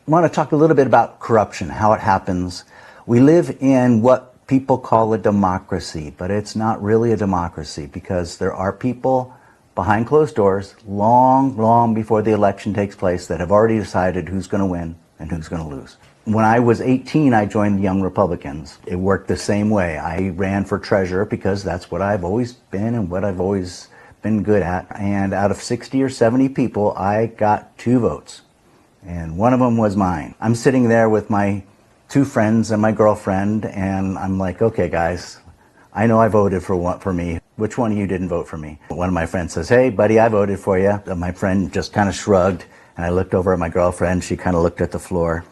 want to talk a little bit about corruption, how it happens. We live in what people call a democracy, but it's not really a democracy because there are people behind closed doors long before the election takes place that have already decided who's going to win and who's going to lose. When I was 18, I joined the Young Republicans. It worked the same way. I ran for treasurer because that's what I've always been and what I've always been good at. And out of 60 or 70 people, I got 2 votes. And one of them was mine. I'm sitting there with my 2 friends and my girlfriend, and I'm like, okay, guys, I know I voted for me. Which one of you didn't vote for me? One of my friends says, hey, buddy, I voted for you. My friend just kind of shrugged, and I looked over at my girlfriend. She kind of looked at the floor.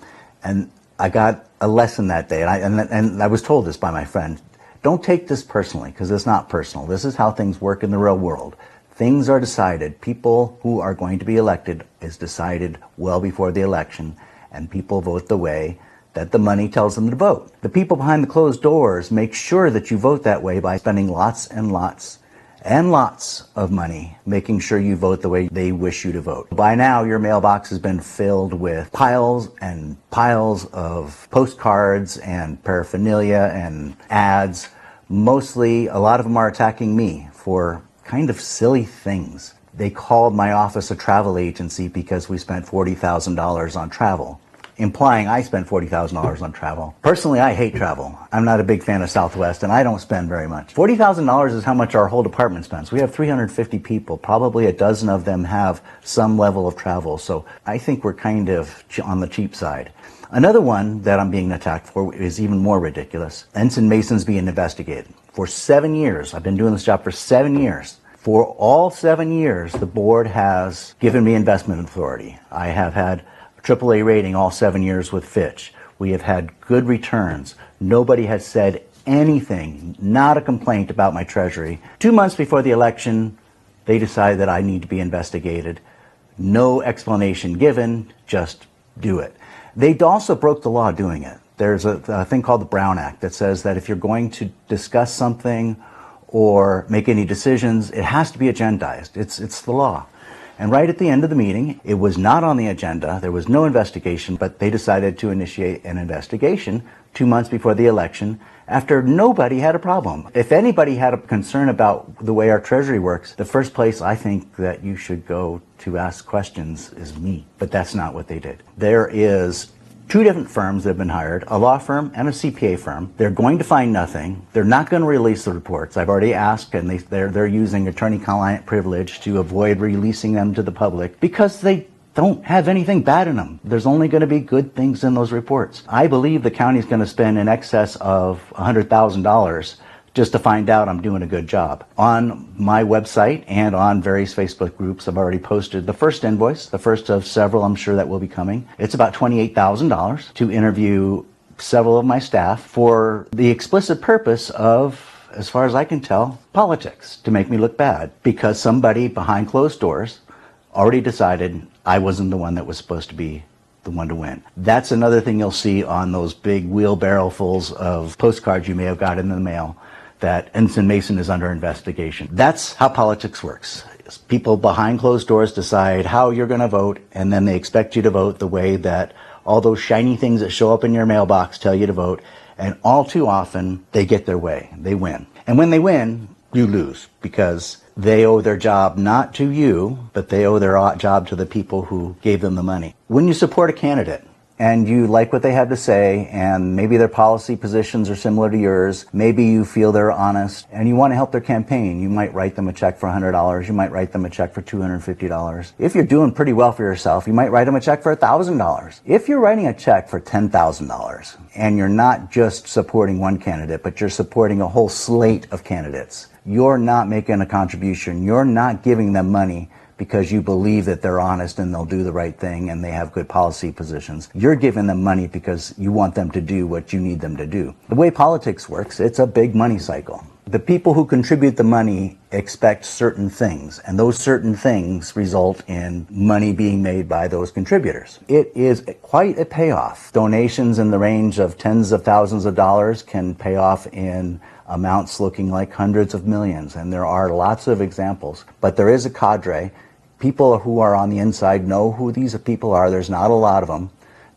And I got a lesson that day, and I was told this by my friend. Don't take this personally, because it's not personal. This is how things work in the real world. Things are decided. People who are going to be elected is decided well before the election, and people vote the way that the money tells them to vote. The people behind the closed doors make sure that you vote that way by spending lots and lots and lots of money making sure you vote the way they wish you to vote. By now, your mailbox has been filled with piles and piles of postcards and paraphernalia and ads. Mostly, a lot of them are attacking me for kind of silly things. They called my office a travel agency because we spent $40,000 on travel, implying I spent $40,000 on travel. Personally, I hate travel. I'm not a big fan of Southwest, and I don't spend very much. $40,000 is how much our whole department spends. We have 350 people. Probably a dozen of them have some level of travel, so I think we're kind of on the cheap side. Another one that I'm being attacked for is even more ridiculous. Ensign Mason's being investigated. For 7 years, I've been doing this job for 7 years. For all 7 years, the board has given me investment authority. I have had AAA rating all 7 years with Fitch. We have had good returns. Nobody has said anything, not a complaint about my treasury. 2 months before the election, they decided that I need to be investigated. No explanation given, just do it. They also broke the law doing it. There's a thing called the Brown Act that says that if you're going to discuss something or make any decisions, it has to be agendized. It's the law. And right at the end of the meeting, it was not on the agenda. There was no investigation, but they decided to initiate an investigation 2 months before the election after nobody had a problem. If anybody had a concern about the way our Treasury works, the first place I think that you should go to ask questions is me. But that's not what they did. There is 2 different firms that have been hired, a law firm and a CPA firm. They're going to find nothing. They're not going to release the reports. I've already asked, and they're using attorney-client privilege to avoid releasing them to the public because they don't have anything bad in them. There's only going to be good things in those reports. I believe the county's going to spend in excess of $100,000 just to find out I'm doing a good job. On my website and on various Facebook groups, I've already posted the first invoice, the first of several I'm sure that will be coming. It's about $28,000 to interview several of my staff for the explicit purpose of, as far as I can tell, politics, to make me look bad because somebody behind closed doors already decided I wasn't the one that was supposed to be the one to win. That's another thing you'll see on those big wheelbarrowfuls of postcards you may have got in the mail, that Ensign Mason is under investigation. That's how politics works. People behind closed doors decide how you're going to vote, and then they expect you to vote the way that all those shiny things that show up in your mailbox tell you to vote, and all too often, they get their way. They win. And when they win, you lose, because they owe their job not to you, but they owe their job to the people who gave them the money. When you support a candidate, and you like what they have to say, and maybe their policy positions are similar to yours, maybe you feel they're honest, and you want to help their campaign, you might write them a check for $100, you might write them a check for $250. If you're doing pretty well for yourself, you might write them a check for $1,000. If you're writing a check for $10,000, and you're not just supporting one candidate, but you're supporting a whole slate of candidates, you're not making a contribution, you're not giving them money because you believe that they're honest and they'll do the right thing and they have good policy positions. You're giving them money because you want them to do what you need them to do. The way politics works, it's a big money cycle. The people who contribute the money expect certain things, and those certain things result in money being made by those contributors. It is quite a payoff. Donations in the range of tens of thousands of dollars can pay off in amounts looking like hundreds of millions, and there are lots of examples. But there is a cadre. People who are on the inside know who these people are. There's not a lot of them.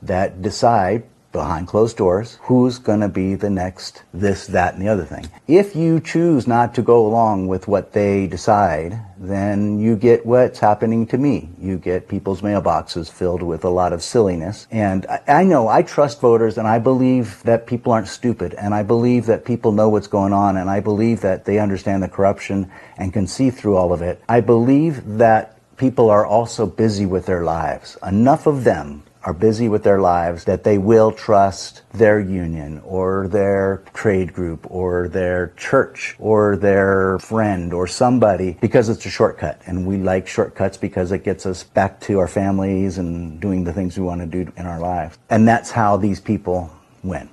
that decide behind closed doors who's going to be the next this, that, and the other thing. If you choose not to go along with what they decide, then you get what's happening to me. You get people's mailboxes filled with a lot of silliness. And I know, I trust voters, and I believe that people aren't stupid, and I believe that people know what's going on, and I believe that they understand the corruption and can see through all of it. I believe that people are also busy with their lives. Enough of them are busy with their lives that they will trust their union or their trade group or their church or their friend or somebody because it's a shortcut. And we like shortcuts because it gets us back to our families and doing the things we want to do in our lives. And that's how these people win.